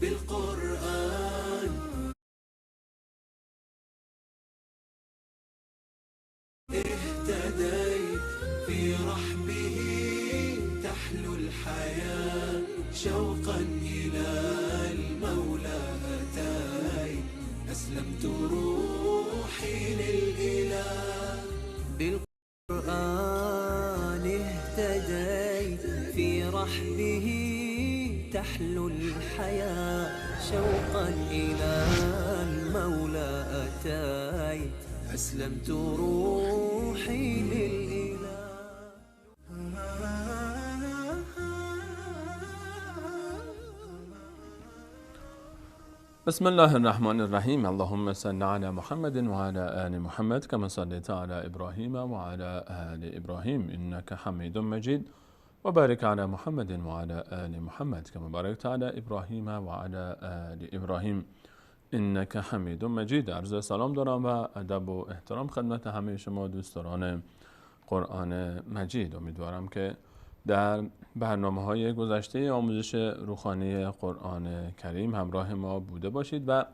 بالقرآن اهتديت، في رحبه تحلو الحياة، شوقا إلى المولى أتيت، أسلمت روحي للإله. بالقرآن اهتديت، في رحبه تحلو الحياة، شوقا إلى المولى أتيت، أسلمت روحي للإله. بسم الله الرحمن الرحیم. اللهم صل علی محمد و علی آل محمد كما صليت على ابراهیم و علی آل ابراهیم انك حمید مجید و بارک علی محمد و علی آل محمد كما بارکت علی ابراهیم و علی آل ابراهیم انك حمید مجید. عرض سلام دارم و ادب و احترام خدمت همه شما دوستداران قرآن مجید. امیدوارم که در برنامه‌های گذشته آموزش روحانی قرآن کریم همراه ما بوده باشید و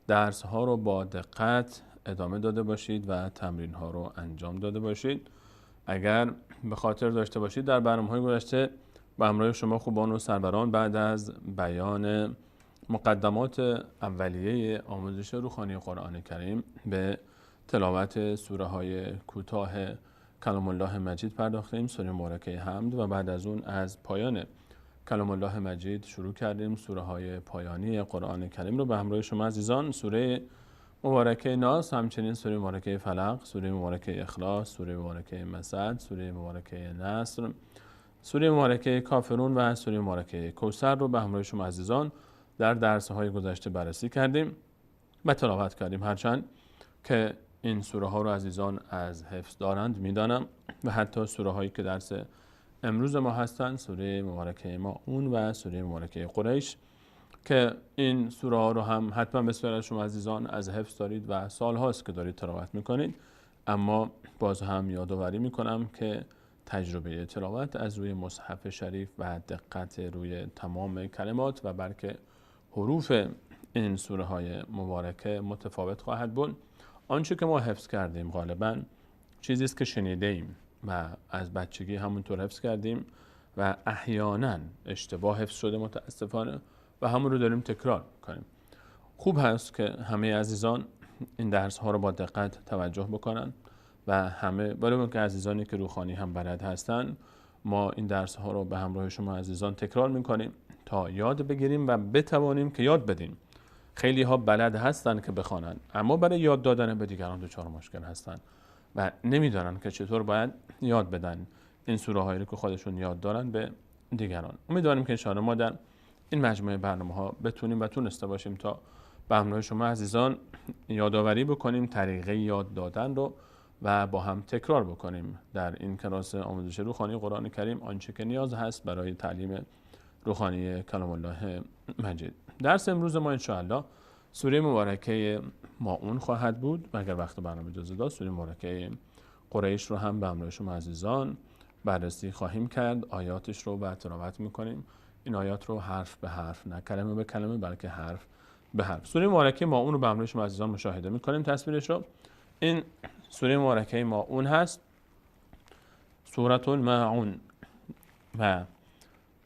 درس‌ها رو با دقت ادامه داده باشید و تمرین‌ها رو انجام داده باشید. اگر به خاطر داشته باشید در برنامه‌های گذشته به همراه شما خوبان و سروران بعد از بیان مقدمات اولیه آموزش روحانی قرآن کریم به تلاوت سوره‌های کوتاه کلام الله مجید پرداختیم، سوره مبارکه حمد، و بعد از اون از پایان کلام الله مجید شروع کردیم سوره های پایانی قرآن کریم رو به همراه شما عزیزان. سوره مبارکه ناس، همچنین سوره مبارکه فلق، سوره مبارکه اخلاص، سوره مبارکه مسد، سوره مبارکه نصر، سوره مبارکه کافرون و سوره مبارکه کوثر رو به همراه شما عزیزان در درس های گذشته بررسی کردیم و تلاوت کردیم. هرچند که این سوره ها رو عزیزان از حفظ دارند میدانم و حتی سوره هایی که درس امروز ما هستند، سوره مبارکه ماعون و سوره مبارکه قریش، که این سوره ها رو هم حتما بسیار از شما عزیزان از حفظ دارید و سال هاست که دارید تلاوت میکنید، اما باز هم یادآوری میکنم که تجربه تلاوت از روی مصحف شریف و دقت روی تمام کلمات و بلکه حروف این سوره های مبارکه متفاوت خواهد بود. آنچه که ما حفظ کردیم غالباً چیزی است که شنیده ایم و از بچگی همونطور حفظ کردیم و احیانا اشتباه حفظ شده متاسفانه و همون رو داریم تکرار کنیم. خوب هست که همه عزیزان این درس ها رو با دقت توجه بکنن و همه برای که عزیزانی که روحانی هم بلد هستن، ما این درس ها رو به همراه شما عزیزان تکرار میکنیم تا یاد بگیریم و بتوانیم که یاد بدیم. خیلی ها بلد هستن که بخوانن، اما برای یاد دادن به دیگران دچار مشکل هستن و نمیدونن که چطور باید یاد بدن این سوره هایی رو که خودشون یاد دارن به دیگران. امیدواریم که انشاءالله ما در این مجموعه برنامه ها بتونیم و تونسته باشیم تا به همراه شما عزیزان یادآوری بکنیم طریقه یاد دادن رو و با هم تکرار بکنیم در این کلاس آموزش روحانی قرآن کریم آنچه که نیاز هست برای تعلیم روحانی کلام الله مجید. درس امروز ما انشاءالله سوره مبارکه ماعون خواهد بود و اگر وقت برنامه اجازه داد سوره مبارکه قریش رو هم به همراه شما عزیزان بررسی خواهیم کرد. آیاتش رو و تلاوت میکنیم. این آیات رو حرف به حرف، نه کلمه به کلمه بلکه حرف به حرف. سوره مبارکه ماعون رو به همراه شما عزیزان مشاهده میکنیم تصویرش رو. این سوره مبارکه ماعون هست، سورة الماعون، و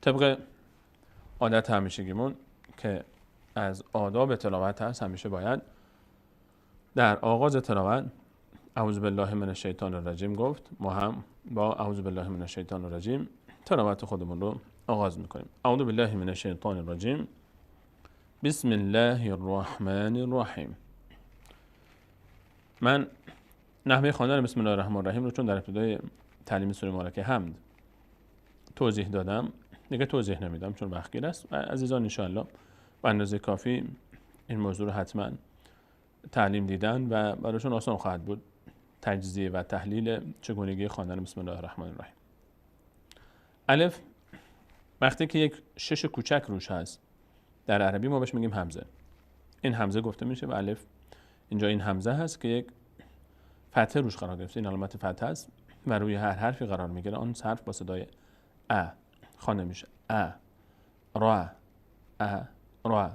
طبق عادت همیشگیمون که از آداب تلاوت هست همیشه باید در آغاز تلاوت اعوذ بالله من الشیطان الرجیم گفت. ما هم با اعوذ بالله من الشیطان الرجیم تلاوت خودمون رو آغاز میکنیم. اعوذ بالله من الشیطان الرجیم، بسم الله الرحمن الرحیم. من نحوه خواندن بسم الله الرحمن الرحیم رو چون در ابتدای تعلیم سوره مبارکه حمد توضیح دادم دیگه توضیح نمیدم چون وقتگیر است و عزیزان انشاءالله به اندازه کافی این موضوع رو حتما تعلیم دیدن و براشون آسان خواهد بود تجزیه و تحلیل چگونگی خواندن بسم الله الرحمن الرحیم. الف وقتی که یک شش کوچک روش هست در عربی ما بهش میگیم همزه. این همزه گفته میشه و الف اینجا این همزه هست که یک فتحه روش قرار گرفته، این علامت فتحه است و روی هر حرفی قرار میگیره. آن حرف با صدای ا خوانده میشه. ا را را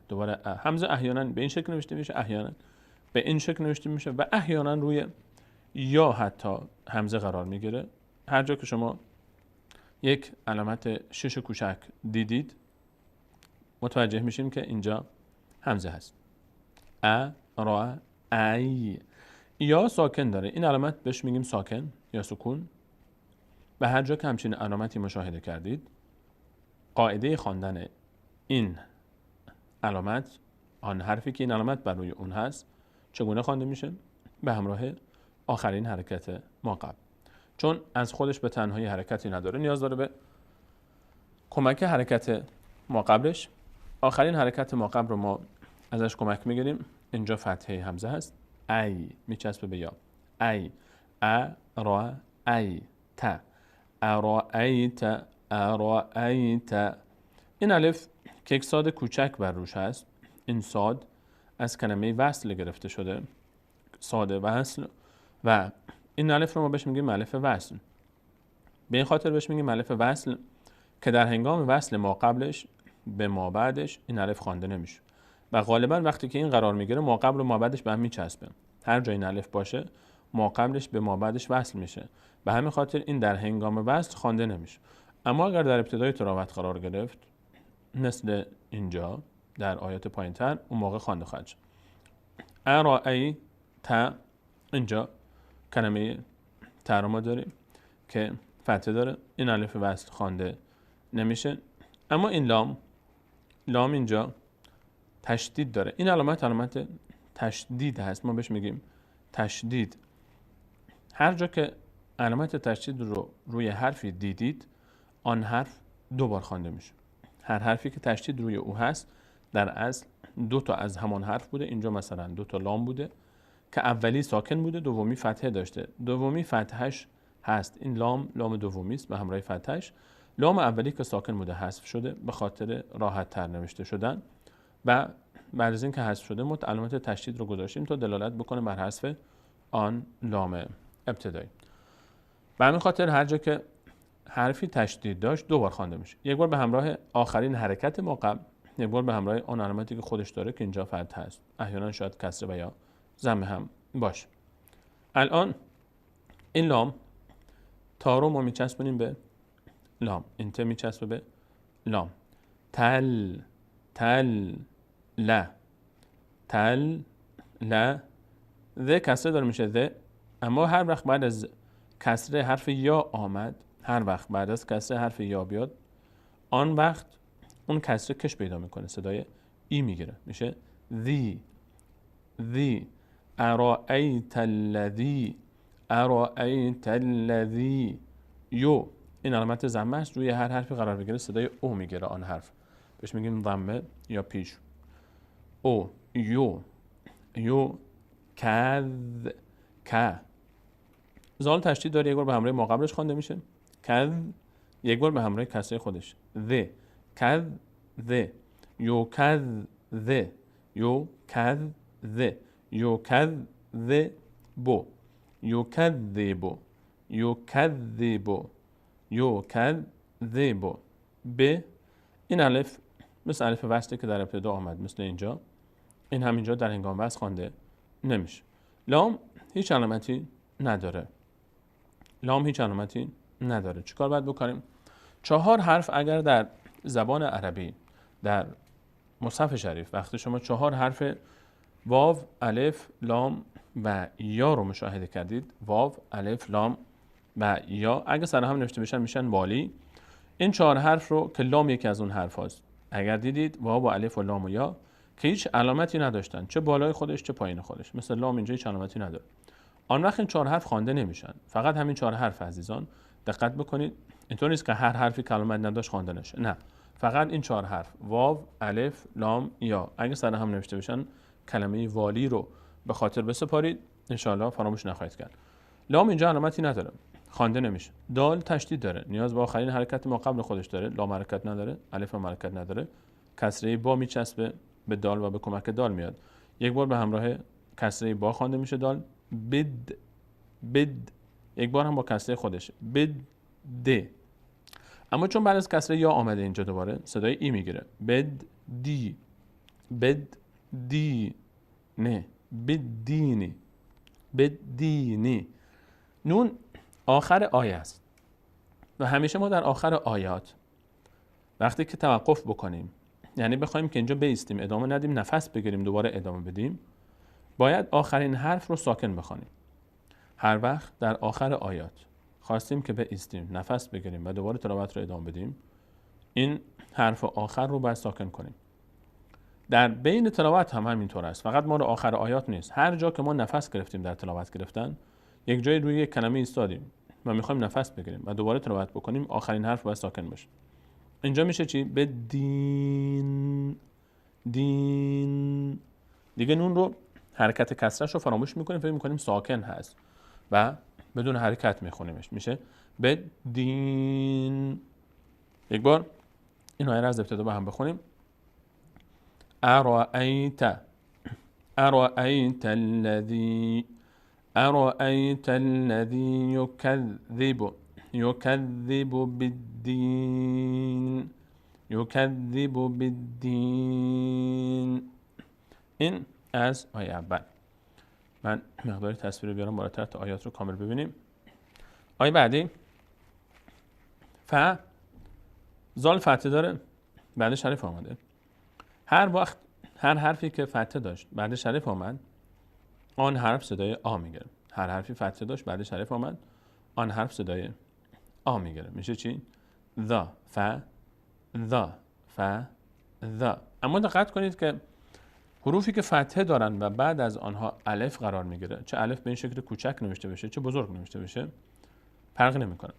دوباره همزه احیانا به این شکل نوشته میشه، احیانا به این شکل نوشته میشه و احیانا روی یا حتی همزه قرار میگیره. هر جا که شما یک علامت شش کوچک دیدید متوجه میشیم که اینجا همزه هست. را ای. یا ساکن داره، این علامت بهش میگیم ساکن یا سکون. و هر جا که همچین علامتی مشاهده کردید، قاعده خواندن این علامت، آن حرفی که این علامت بر روی اون هست، چگونه خوانده میشه؟ به همراه آخرین حرکت ما قبل. چون از خودش به تنهایی حرکتی نداره، نیاز داره به کمک حرکت ما قبلش. آخرین حرکت ما قبل رو ما ازش کمک میگیریم. اینجا فتحه همزه هست، ای میچسبه به یا، ای را ای تا، ارائیت ارائیت. این الف که یک صاد کوچک بر روش هست، این صاد از کلمه وصل گرفته شده، صاد وصل، و این الف رو ما بهش میگیم الف وصل. به این خاطر بهش میگیم الف وصل که در هنگام وصل ما قبلش به ما بعدش این الف خوانده نمیشه و غالبا وقتی که این قرار میگیره ما قبل و ما بعدش به هم میچسبه. هر جای این الف باشه ما قبلش به ما بعدش وصل میشه، به همین خاطر این در هنگام وصل خوانده نمیشه. اما اگر در ابتدای تلاوت قرار گرفت، مثل اینجا در آیات پایینتر، اون موقع خوانده خواهد شد. ارائی تا، اینجا کلمه تا رو ما داریم که فتحه داره، این الف وصل خوانده نمیشه. اما این لام اینجا تشدید داره، این علامت تشدید هست، ما بهش میگیم تشدید. هر جا که علامت تشدید رو روی حرفی دیدید، آن حرف دو بار خوانده میشه. هر حرفی که تشدید روی او هست در اصل دو تا از همان حرف بوده. اینجا مثلا دو تا لام بوده که اولی ساکن بوده، دومی فتحه داشته، دومی فتحش هست. این لام دومی است به همراه فتحش. لام اولی که ساکن بوده حذف شده به خاطر راحت تر نوشته شدن و بعد از این که حذف شده علامت تشدید رو گذاشتیم تا دلالت بکنه بر حذف آن لام ابتدایی. به همین خاطر هر جا که حرفی تشدید داشت دو بار خوانده میشه، یک بار به همراه آخرین حرکت ما قبل، یک بار به همراه آن علامتی که خودش داره که اینجا فتحه هست، احیانا شاید کسره و یا ضمه هم باشه. الان این لام تا رو ما میچسبونیم به لام، این ت میچسبه به لام. تل لا ذ کسره داره میشه ذ، اما هر وقت بعد از کسره حرف یا آمد، هر وقت بعد از کسره حرف یا بیاد، آن وقت اون کسره کش پیدا میکنه، صدای ای میگیره، میشه ذی ارائیت الذی یو. این علامت ضمه است، روی هر حرفی قرار بگیره صدای او میگیره، آن حرف بهش میگیم ضمه یا پیش. او یو که زال تشدید داره، یک بار به همراه ما قبلش خوانده میشه، کذ یک بار به همراه کسره خودش، ذ کذ ذ یو کذ ذ یو کذ ذ یو کذ ذ بو یو کذبو یو کذبو یو کذبو. به این الف مثل الف وصلی که در ابتدا آمد، مثل اینجا، این همینجا در هنگام وصل خوانده نمیشه. لام هیچ علامتی نداره، چیکار باید بکنیم؟ 4 حرف اگر در زبان عربی در مصحف شریف وقتی شما 4 حرف واو، الف، لام و یا رو مشاهده کردید، واو، الف، لام و یا اگر سر هم نوشته بشن میشن والی. این 4 حرف رو که لام یکی از اون حرف هاست، اگر دیدید واو و الف و لام و یا که هیچ علامتی نداشتن، چه بالای خودش چه پایین خودش، مثل لام اینجا هیچ علامتی نداره، آن وقت این 4 حرف خوانده نمیشن. فقط همین 4 حرف عزیزان، دقت بکنید، اینطور نیست که هر حرفی که علامت نداشت خوانده نشه، نه، فقط این 4 حرف واو، الف، لام، یا اگه سر هم نوشته بشن کلمه والی رو به خاطر بسپارید، ان شاءالله فراموش نخواهید کرد. لام اینجا علامتی نداره، خوانده نمیشه. دال تشدید داره، نیاز به آخرین حرکت ما قبل خودش داره، لام حرکت نداره، الف هم حرکت نداره، کسره با میچسبه به دال و به کمک دال میاد، یک بار به همراه کسره با خوانده میشه دال. بد یک بار هم با کسره خودش، بد. اما چون بعد از کسره یا آمده اینجا دوباره صدای ای میگیره. بدی، بدی نه، بدینی، بدینی. نون آخر آیه است و همیشه ما در آخر آیات وقتی که توقف بکنیم، یعنی بخوایم که اینجا بایستیم ادامه ندیم نفس بگیریم دوباره ادامه بدیم، باید آخرین حرف رو ساکن بخوانیم. هر وقت در آخر آیات خواستیم که بایستیم نفس بگیریم و دوباره تلاوت رو ادامه بدیم، این حرف آخر رو باید ساکن کنیم. در بین تلاوت هم همینطور است، فقط ما رو آخر آیات نیست. هر جا که ما نفس گرفتیم در تلاوت گرفتن، یک جای روی یک کلمه ایستادیم و میخوایم نفس بگیریم و دوباره تلاوت بکنیم، آخرین حرف باید ساکن باشه. اینجا میشه چی؟ بدین، دین. دیگه نون رو حرکت کسرش رو فراموش میکنیم، فکر میکنیم ساکن هست و بدون حرکت میخونیمش. میشه بدین. یک بار این آیه را از ابتدا با هم بخونیم. ارأیت، ارأیت الذی، ارأیت الذی یکذب بالدین، یکذب بالدین. این از آیه اول. من مقداری تصویر بیارم بالاتر تا آیات رو کامل ببینیم. آیه بعدی زال فتحه داره، بعدش الف آمده. هر وقت هر حرفی که فتحه داشت بعدش الف آمد، آن حرف صدای آ میگیره. هر حرفی فتحه داشت بعدش الف آمد، آن حرف صدای آ میگیره. میشه چی؟ ذا، ذا، ذا. اما دقت کنید که حروفی که فتحه دارن و بعد از آنها الف قرار میگیره، چه الف به این شکل کوچک نوشته بشه چه بزرگ نوشته بشه، فرق نمیکنه.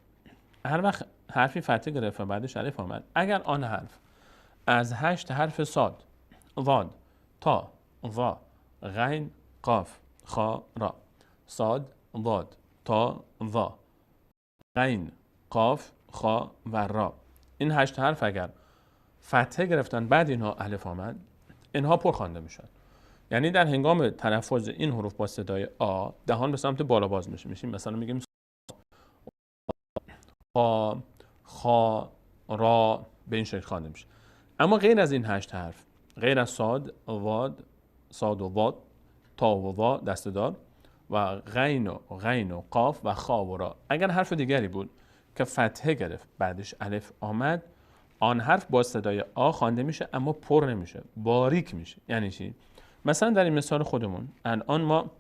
هر وقت حرفی فتحه گرفت و بعدش الف آمد، اگر آن حرف از 8 حرف صاد، ضاد، تا، ظا، غین، قاف، خا، را، صاد، ضاد، تا، ظا، غین، قاف، خا و را، این 8 حرف اگر فتحه گرفتن بعد اینها الف آمد، اینها پر خوانده میشن. یعنی در هنگام تلفظ این حروف با صدای آ، دهان به سمت بالا باز میشه. میشیم مثلا میگیم خا، خا، را، به این شکل خوانده میشه. اما غیر از این 8 حرف، غیر از صاد، واد، صاد و واد، تا و وا دسته‌دار و غین و قاف و خا و را، اگر حرف دیگری بود که فتحه گرفت بعدش الف آمد، آن حرف با صدای آ خوانده میشه اما پر نمیشه، باریک میشه. یعنی چی؟ مثلا در این مثال خودمون الان ما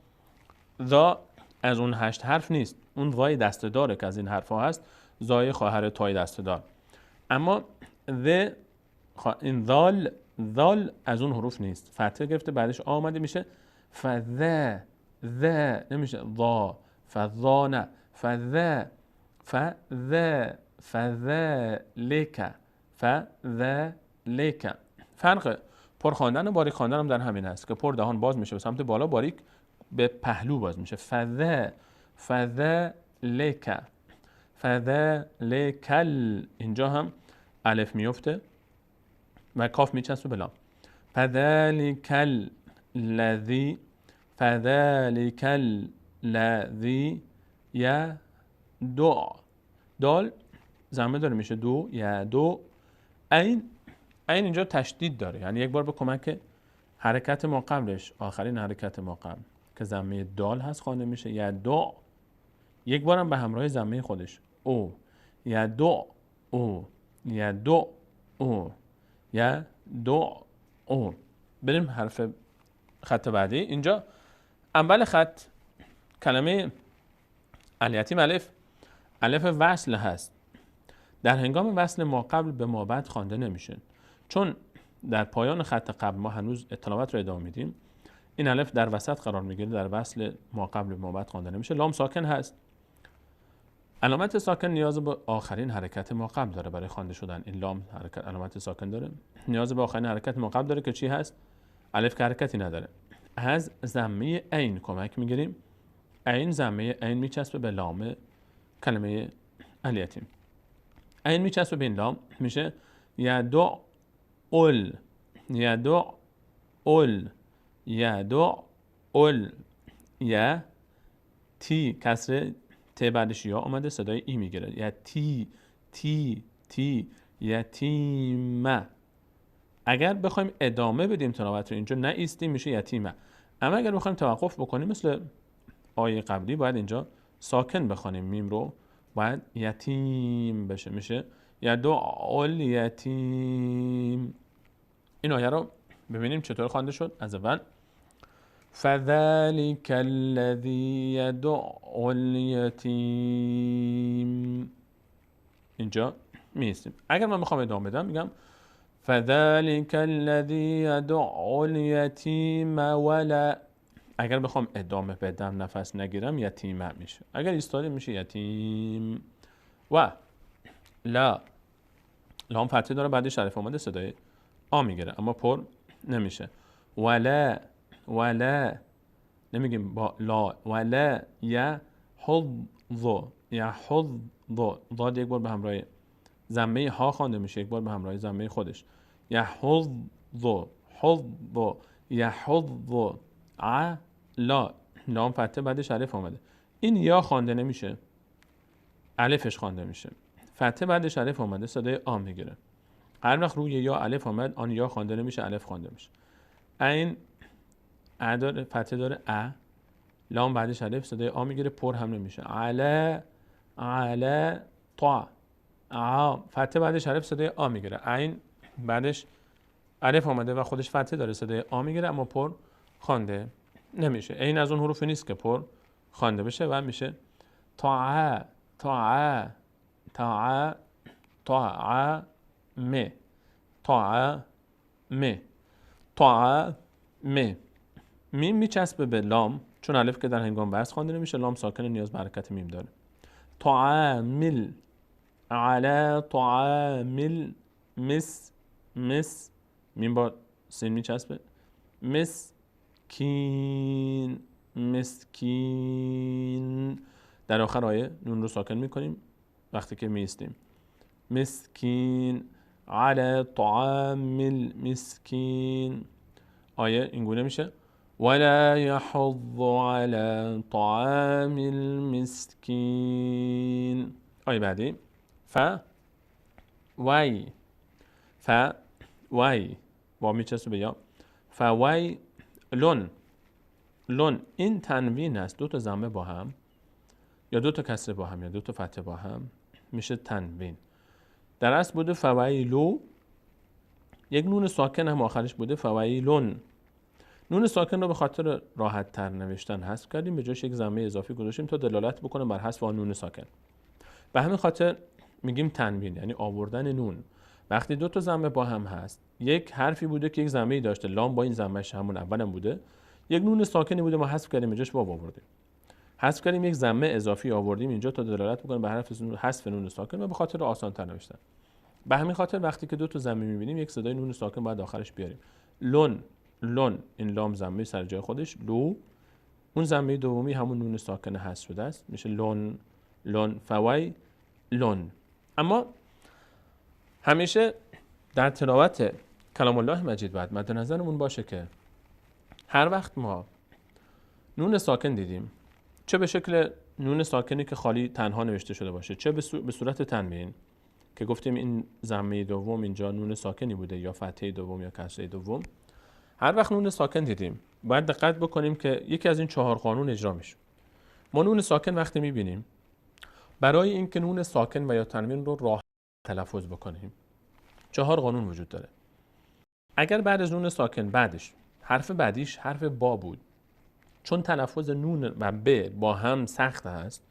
ذا از اون 8 حرف نیست، اون وای دسته‌داره که از این حرف ها هست، زای خواهر تای دسته‌دار. اما این ذال از اون حروف نیست، فتحه گرفته بعدش آ آمده، میشه فذا، ذا نمیشه ضا، فذا نه، فذا، فذلک، فذلک. فرق پر خواندن و باریک خواندن هم در همین هست که پر دهان باز میشه به سمت بالا، باریک به پهلو باز میشه. فذلک، فذلکل. اینجا هم الف میفته و کاف میچسبه به لام. فذلکل الذی، فذلکل الذی یدع. دال ضمه داره میشه دو، یدع. عین اینجا تشدید داره، یعنی یک بار به کمک حرکت ما قبلش، آخرین حرکت ما قبل که ضمه دال هست خوانده میشه یدع. یک بارم به همراه ضمه خودش او، یدع او، یدع او، یدع او. بریم حرف خط بعدی. اینجا اول خط کلمه الیتیم الف وصل هست. در هنگام وصل ما قبل به ما بعد خوانده نمیشه، چون در پایان خط قبل ما هنوز تلاوت رو ادامه میدیم. این الف در وسط قرار میگیره، در وصل ما قبل به ما بعد خوانده نمیشه. لام ساکن هست. علامت ساکن نیاز به آخرین حرکت ما قبل داره برای خوانده شدن. این لام حرکت علامت ساکن داره، نیاز به آخرین حرکت ما قبل داره که چی هست؟ الف که حرکتی نداره. از ضمه عین کمک میگیریم. عین ضمه عین میچسبه به لام کلمه الیتیم. عین میچسبه به این لام، میشه یدع ال، یدع ال، یدع ال. یا تی کسر ت بعدش یا اومده، صدای ای میگیره. یا تی، تی، یتیمه. اگر بخوایم ادامه بدیم تلاوت رو اینجا نایستیم میشه یتیمه. اما اگر بخوایم توقف بکنیم مثل آیه قبلی باید اینجا ساکن بخوانیم، میم رو باید یتیم بشه، میشه یدعو الیتیم. این آیه رو ببینیم چطور خوانده شد از اول. فذلک الذی یدعو الیتیم. اینجا میستیم. اگر من بخوام ادامه بدم میگم فذلک الذی یدعو الیتیم ولا. اگر بخوام ادامه بدم نفس نگیرم یتیمه میشه. اگر ایستادی میشه یتیم. و لا، لام فتحه داره بعدش الف اومده صدای آ میگیره اما پر نمیشه. ولا نمیگیم با لا. ولا یحض ضاد یک بار به همراه ضمه ها خوانده میشه، یک بار به همراه ضمه خودش. یحض لا، لام فتحه بعدش الف اومده. این یا خوانده نمیشه، الفش خوانده میشه. فتحه بعدش الف اومده صدای آ میگیره. هر وقت روی یا الف اومد آن یا خوانده نمیشه، الف خوانده میشه. این ا داره، فتحه داره ا، لام بعدش الف صدای آ میگیره، پر هم نمیشه. علی طا فتحه بعدش الف صدای آ میگیره. عین بعدش الف اومده و خودش فتحه داره صدای آ میگیره اما پر خوانده نمیشه. این از اون حروفی نیست که پر خوانده بشه و میشه طاعه میم میچسبه به لام چون الف که در هنگام بحث خوانده نمیشه، لام ساکن نیاز به حرکت میم داره. طعامل علی طعامل مس میم با سین میچسبه. مسکین در آخر آیه نون رو ساکن میکنیم وقتی که میستیم. مسکین علی طعام المسکین. آیه اینگونه میشه ولا یحض علی طعام المسکین. آیه بعدی وی با میچسبه به یا. فوی لون این تنوین است، دو تا ضمه با هم یا دو تا کسره با هم یا دو تا فتحه با هم میشه تنوین. در اصل بوده فویلو، یک نون ساکن هم آخرش بوده فویلون. نون ساکن رو به خاطر راحت تر نوشتن حذف کردیم، به جاش یک ضمه اضافی گذاشتیم تا دلالت بکنه بر حذف آن نون ساکن. به همین خاطر میگیم تنوین، یعنی آوردن نون. وقتی دو تا ضمه با هم هست، یک حرفی بوده که یک ضمه‌ای داشته، لام با این ضمه‌اش همون اولم بوده، یک نون ساکنی بوده ما حذف کردیم به جاش واو آوردیم. حذف کردیم یک ضمه اضافی آوردیم اینجا تا دلالت بکنه به حذف نون ساکن و به خاطر آسان‌تر نوشتن. به همین خاطر وقتی که دو تا ضمه می‌بینیم یک صدای نون ساکن بعد آخرش بیاریم. لون این لام ضمه سر جای خودش، لو اون ضمه دومی همون نون ساکن حذف شده است میشه لون فوی لون. اما همیشه در تلاوت کلام الله مجید باید مد نظرمون باشه که هر وقت ما نون ساکن دیدیم، چه به شکل نون ساکنی که خالی تنها نوشته شده باشه، چه به صورت تنوین که گفتیم این ضمه دوم اینجا نون ساکنی بوده یا فتحه دوم یا کسره دوم، هر وقت نون ساکن دیدیم باید دقت بکنیم که یکی از این 4 قانون اجرا میشه. ما نون ساکن وقتی میبینیم برای اینکه نون ساکن و یا تنوین رو راحت تلفظ بکنیم 4 قانون وجود داره. اگر بعد از نون ساکن بعدش حرف بعدیش حرف با بود، چون تلفظ نون و ب با هم سخت هست،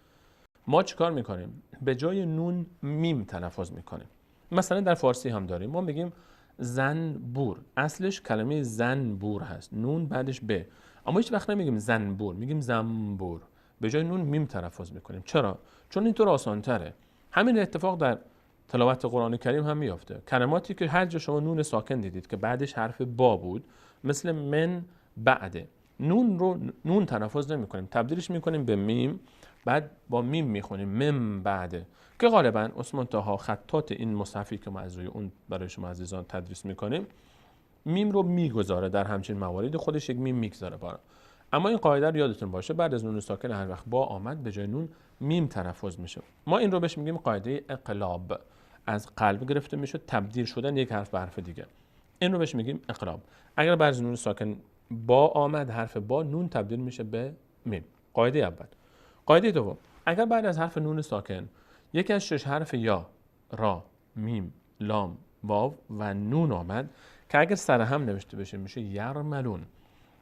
ما چیکار میکنیم؟ به جای نون میم تلفظ میکنیم. مثلا در فارسی هم داریم، ما میگیم زنبور، اصلش کلمه زنبور هست، نون بعدش ب، اما هیچ وقت نمیگیم زنبور، میگیم زنبور، به جای نون میم تلفظ میکنیم. چرا؟ چون اینطور آسان تره. همین اتفاق در تلاوت قرآن کریم هم میافته. کلماتی که هر جا شما نون ساکن دیدید که بعدش حرف با بود، مثل من بعده، نون رو نون تلفظ نمی کنیم، تبدیلش میکنیم به میم، بعد با میم میخونیم من بعده، که غالبا عثمان طاها خطات این مصحفی که ما از روی اون برای شما عزیزان تدریس میکنیم میم رو میگذاره، در همچین موارد خودش یک میم میگذاره برای. اما این قاعده رو یادتون باشه، بعد از نون ساکن هر وقت با آمد به جای نون میم تلفظ میشه. ما این رو بهش میگیم قاعده اقلاب. از قلب گرفته میشه، تبدیل شدن یک حرف به حرف دیگه. این رو بهش میگیم اقلاب. اگر بعد از نون ساکن با آمد، حرف با، نون تبدیل میشه به میم. قاعده اول. قاعده دوم، اگر بعد از حرف نون ساکن یکی از 6 حرف یا، را، میم، لام، واو و نون آمد که اگر سر هم نوشته بشه میشه یرملون.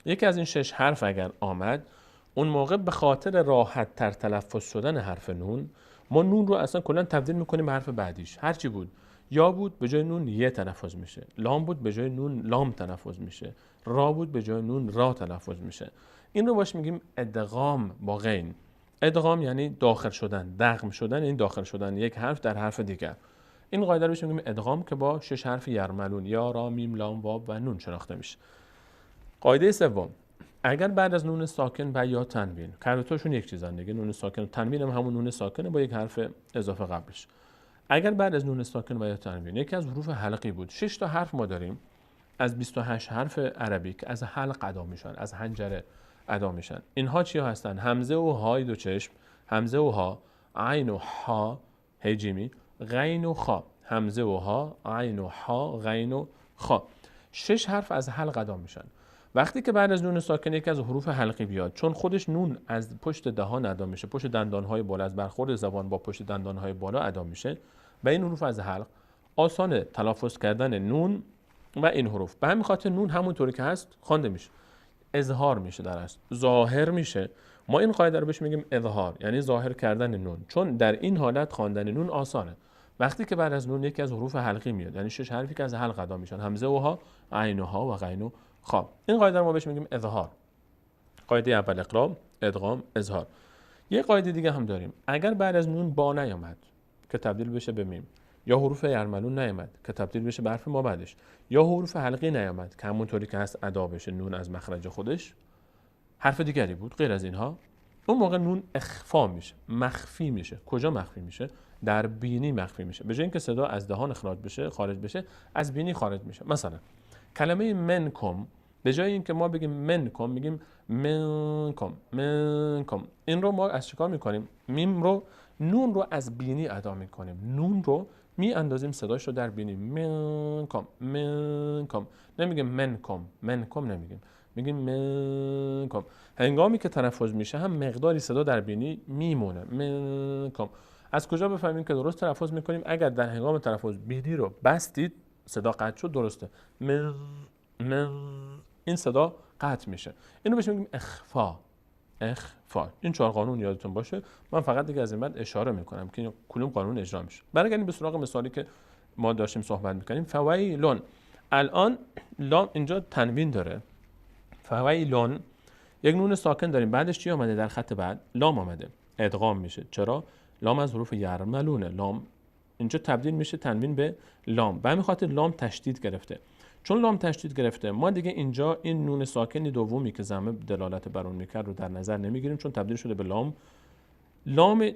یکی از این 6 حرف اگر آمد، اون موقع به خاطر راحت تر تلفظ شدن حرف نون، ما نون رو اصلا کلا تبدیل میکنیم به حرف بعدیش. هر چی بود، یا بود به جای نون یه تلفظ میشه، لام بود به جای نون لام تلفظ میشه، را بود به جای نون را تلفظ میشه. این رو باش میگیم ادغام با غین. ادغام یعنی داخل شدن، دغم شدن، این داخل شدن یک حرف در حرف دیگر. این قاعده رو بهش میگیم ادغام که با 6 حرف یرملون، یا، را، میم، لام، واو و نون شناخته میشه. قاعده سوم، اگر بعد از نون ساکن و یا تنوین، هر دوتاشون یک چیزن دیگه، نون ساکن و تنوین هم همون نون ساکنه با یک حرف اضافه قبلش. اگر بعد از نون ساکن و یا تنوین یکی از حروف حلقی بود، 6 تا حرف ما داریم از 28 حرف عربی که از حلق ادا میشن، از حنجره ادا میشن. اینها چی هستن؟ همزه و های دو چشم، همزه و ها، عین و ها، هی جیمی، غین و خا، همزه و ها، عین و ها، غین و خا. 6 حرف از حلق ادا میشن. وقتی که بعد از نون ساکن یکی از حروف حلقی بیاد، چون خودش نون از پشت دهان ادا میشه، پشت دندانهای بالا، از برخورد زبان با پشت دندانهای بالا ادا میشه و این حروف از حلق، آسانه تلفظ کردن نون و این حروف. به همین خاطر نون همونطوری که هست خوانده میشه، اظهار میشه، در اصل ظاهر میشه. ما این قاعده رو بهش میگیم اظهار، یعنی ظاهر کردن نون، چون در این حالت خواندن نون آسانه. وقتی که بعد از نون یکی از حروف حلقی میاد، یعنی 6 حرفی که از حلق ادا میشن، همزه و ها، عین و ها و غین و خا، این قاعده رو ما بهش میگیم اظهار. قاعده اول اقلاب، ادغام، اظهار. یه قاعده دیگه هم داریم، اگر بعد از نون با نیامد که تبدیل بشه به میم، یا حروف یرملون نیامد که تبدیل بشه به حرف ما بعدش، یا حروف حلقی نیامد که همونطوری که هست ادا بشه نون از مخرج خودش، حرف دیگری بود غیر از اینها، اون موقع نون اخفا میشه، مخفی میشه. کجا مخفی میشه؟ در بینی مخفی میشه. به جای اینکه صدا از دهان خارج بشه، از بینی خارج میشه. مثلا کلمه منکم، به جای اینکه ما بگیم منکم، میگیم منکم، منکم. این رو ما از چیکار میکنیم؟ میم رو، نون رو از بینی ادا میکنیم، نون رو می اندازیم صداش رو در بینی، منکم، منکم. نمیگیم منکم، منکم نمیگیم، میگیم منکم. هنگامی که تلفظ میشه هم مقداری صدا در بینی میمونه، منکم. از کجا بفهمیم که درست تلفظ میکنیم؟ اگر در هنگام تلفظ بینی رو بستید، صدا قطع شد، درسته، این صدا قطع میشه. اینو بهش میگیم اخفا. اخفا. این 4 قانون یادتون باشه. من فقط دیگه از این بعد اشاره میکنم که کدوم قانون اجرا میشه. برگردیم به سراغ مثالی که ما داشتیم صحبت میکنیم. فویلون. الان لام اینجا تنوین داره. فویلون، یک نون ساکن داریم، بعدش چی اومده در خط بعد؟ لام اومده. ادغام میشه. چرا؟ لام از حروف یرملونه. لام اینجا تبدیل میشه تنوین به لام. به همین خاطر لام تشدید گرفته. چون لام تشدید گرفته، ما دیگه اینجا این نون ساکن دومی که ضمه دلالت بر اون میکرد رو در نظر نمیگیریم، چون تبدیل شده به لام. لام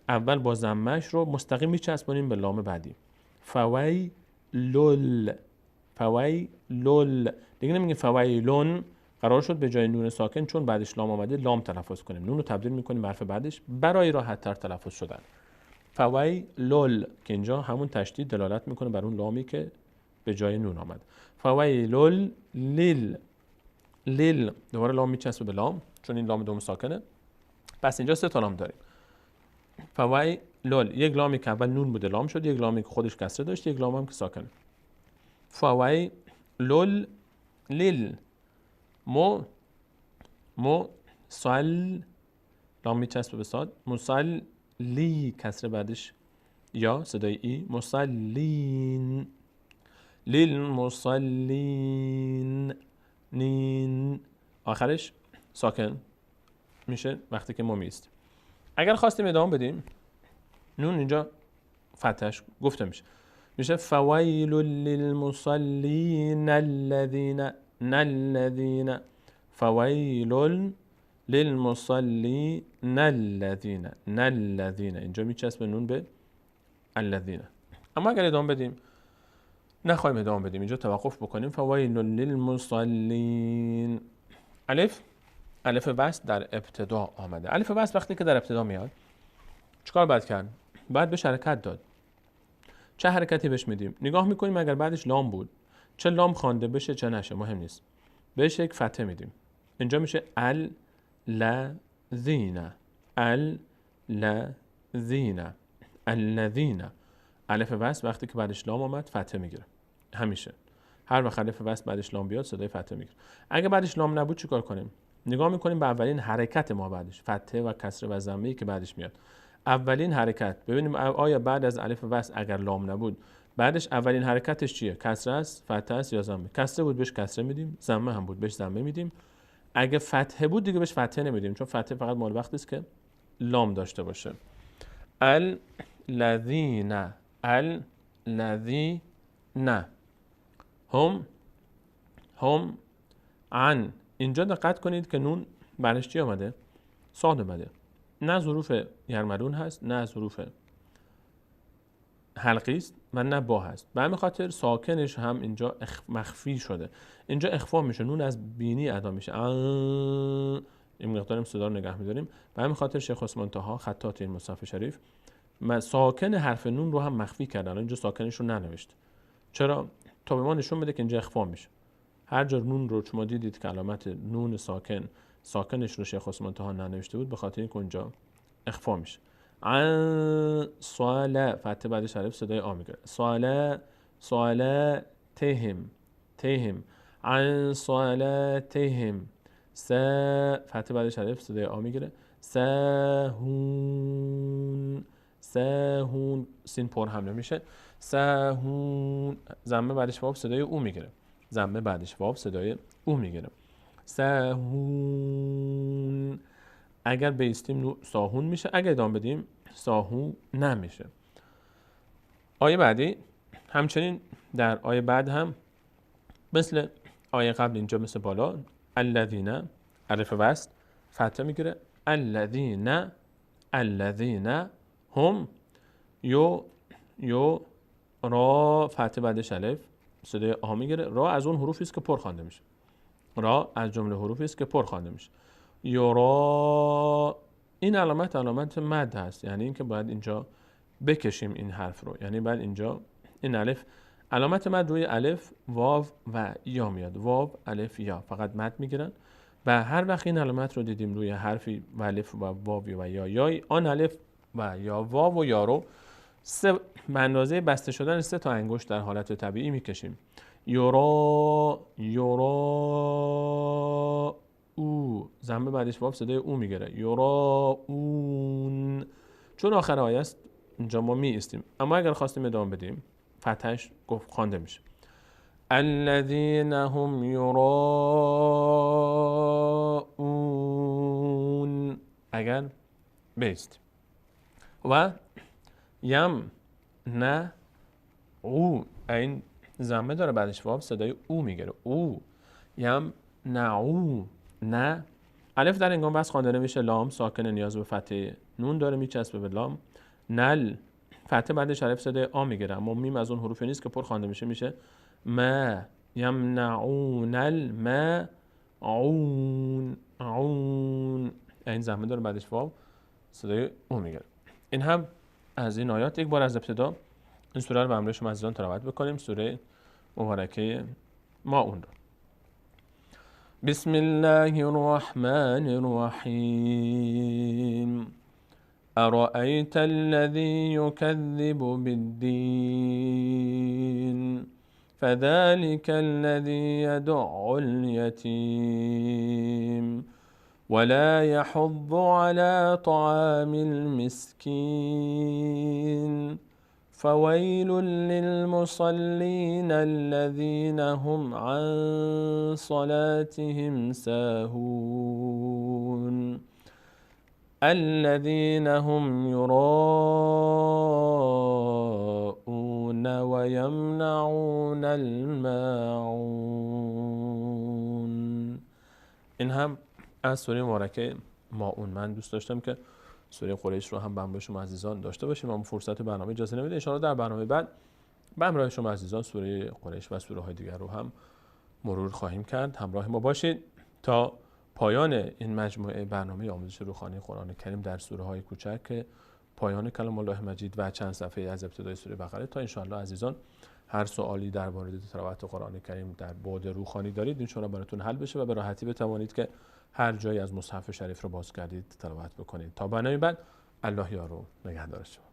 اول با ضمه‌اش رو مستقیم میچسبونیم به لام بعدی. فویلول، فویلول. دیگه نمیگیم فویلون. قرار شد به جای نون ساکن، چون بعدش لام اومده، لام تلفظ کنیم. نون رو تبدیل میکنیم به حرف بعدش برای راحت تر تلفظ شدن. فویلول که اینجا همون تشدید دلالت میکنه بر اون لامی که به جای نون آمد. فویلول لیل. لیل دوباره لام میچسبه به لام، چون این لام دوم ساکنه. پس اینجا 3 تا لام داریم. فویلول، یک لامی که اول نون بوده لام شد، یک لامی که خودش کسره داشت، یک لام هم که ساکنه. فویلول لیل. سال، لام میچسبه به صاد. مسلی، کسره بعدش یا صدای ای. مسلین، للمصلین. نین، آخرش ساکن میشه وقتی که ما میستیم. اگر خواستیم ادامه بدیم، نون اینجا فتحش گفته میشه فویل للمصلین الذین فویل للمصلین الذین. اینجا میچسبه نون به الذین. اما اگر ادامه بدیم، نخواهیم ادامه بدیم، اینجا توقف بکنیم. فویل للمصلین. الف وصل در ابتدا آمده. الف وصل وقتی که در ابتدا میاد چیکار باید کرد؟ باید بهش حرکت داد. چه حرکتی بهش میدیم؟ نگاه میکنیم اگر بعدش لام بود، چه لام خوانده بشه چه نشه مهم نیست، بهش یک فتحه میدیم. اینجا میشه الذین، الذین، الذین. الف وصل وقتی که بعدش لام اومد فتحه میگیره، همیشه هر وقت الف وصل بعدش لام بیاد صدای فتحه میگیره. اگه بعدش لام نبود چیکار کنیم؟ نگاه میکنیم به اولین حرکت ما بعدش، فتحه و کسره و ضمه که بعدش میاد. اولین حرکت ببینیم آیا بعد از الف وصل اگر لام نبود بعدش اولین حرکتش چیه؟ کسره است، فتحه است یا ضمه؟ کسره بود بهش کسره میدیم، ضمه هم بود بهش ضمه میدیم. اگه فتحه بود دیگه بهش فتحه نمیدیم، چون فتحه فقط مال وقتی است که لام داشته باشه. الذین، الذین، هم عن. اینجا دقت کنید که نون بعدش چی آمده؟ صاد اومده. نه از حروف یرملون هست، نه از حروف حلقی است و نه با هست. به همین خاطر ساکنش هم اینجا مخفی شده. اینجا اخفا میشه، نون از بینی ادا میشه. این مقدارم صدا رو نگه میداریم. به همین خاطر شیخ عثمان طاها خطاط این مصحف شریف ساکن حرف نون رو هم مخفی کردن، اینجا ساکنش رو ننوشت. چرا؟ تا به ما نشون بده که اینجا اخفا میشه. هر جا نون رو شما دیدید که علامت نون ساکنش رو شیخ عثمان طاها ننوشته بود، به خاطر اینکه اونجا اخفا میشه. عن صاله فتح بعدش حرف صدای آ میگیره. صاله تهم، تهم. عن صاله تهم. فتح بعدش حرف صدای آ میگیره. سهون، سهون. سین پر حمله میشه. سهون. ضمه بعدش واو صدای او میگیره. ضمه بعدش واو صدای او میگیره. سهون. اگر بیستیم ساهون میشه، اگر ادامه بدیم ساهون نمیشه. آیه بعدی همچنین در آیه بعد هم مثل آیه قبل اینجا مثل بالا الذین الف وصل فتحه میگیره. الذین، الذین هم یو را فتحه بعدش الف صدای آ میگیره. را از اون حروفی است که پر خوانده میشه. را از جمله حروفی است که پر خوانده میشه. یورا این علامت مد هست، یعنی اینکه باید اینجا بکشیم این حرف رو، یعنی باید اینجا این الف علامت مد روی الف واو و یا میاد. واو الف یا فقط مد میگیرن و هر وقت این علامت رو دیدیم روی حرفی و الف و واو و یا آن الف و یا واو و یا رو به اندازه بسته شدن 3 تا انگشت در حالت طبیعی میکشیم. یورا، یورا او. ضمه بعدش واو صدای او میگیره. یورا اون. چون آخر آیه است اینجا ما می استیم، اما اگر خواستیم ادامه بدیم فتحش گفت خوانده میشه. الذین هم یراؤون اگر بیست. و یم نه او. این ضمه داره بعدش واو صدای او میگیره. او. یم نعو. نه الف در هنگام بس خوانده نمیشه. لام ساکن نیاز به فتحه نون داره میچسبه به لام. نل فتحه بعدش الف صدای آ میگیره، اما میم از اون حروفی نیست که پر خوانده میشه، میشه ما. یمنعون الماء عون، عون. این ضمه داره بعدش واو صدای او میگیره. این هم از این آیات. یک بار از ابتدا این سوره رو به همراه شما عزیزان تلاوت بکنیم، سوره مبارکه ماعون رو. بسم الله الرحمن الرحیم. أرأيت الذي يكذب بالدين فذلك الذي يدع اليتيم ولا يحض على طعام المسكين فويل للمصلين الذين هم عن صلاتهم ساهون الذين هم يراءون ويمنعون الماعون. این هم از سوره مبارکه ماعون. من دوست داشتم که سوره قریش رو هم به همراه شما عزیزان داشته باشیم، اما فرصت برنامه اجازه نمیده. ان شاء الله در برنامه بعد به همراه شما عزیزان سوره قریش و سوره های دیگر رو هم مرور خواهیم کرد. همراه ما باشید تا پایان این مجموعه برنامه آموزش روحانی قرآن کریم در سوره های کوچک که پایان کلام الله مجید و چند صفحه از ابتدای سوره بقره تا انشاءالله عزیزان هر سوالی در مورد تلاوت قرآن کریم در بعد روحانی دارید انشاءالله براتون حل بشه و به راحتی بتوانید که هر جایی از مصحف شریف رو باز کردید تلاوت بکنید. تا برنامه بعد، الله یار و نگهدار شما.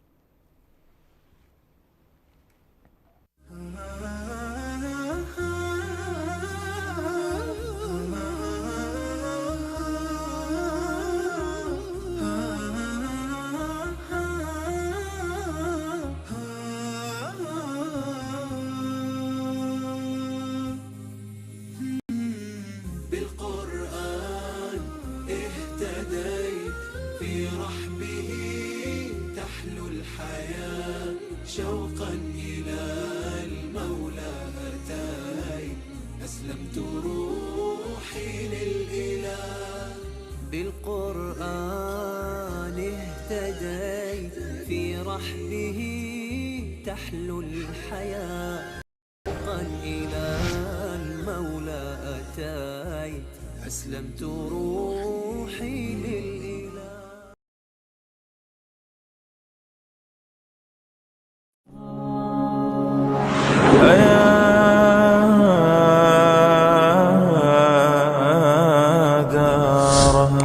بالقرآن اهتديت في رحبه تحلو الحياة شوقا إلى المولى أتيت أسلمت روحي للإله. بالقرآن اهتديت في رحبه تحلو الحياة شوقا إلى المولى أتيت أسلمت روحي للإله. دارها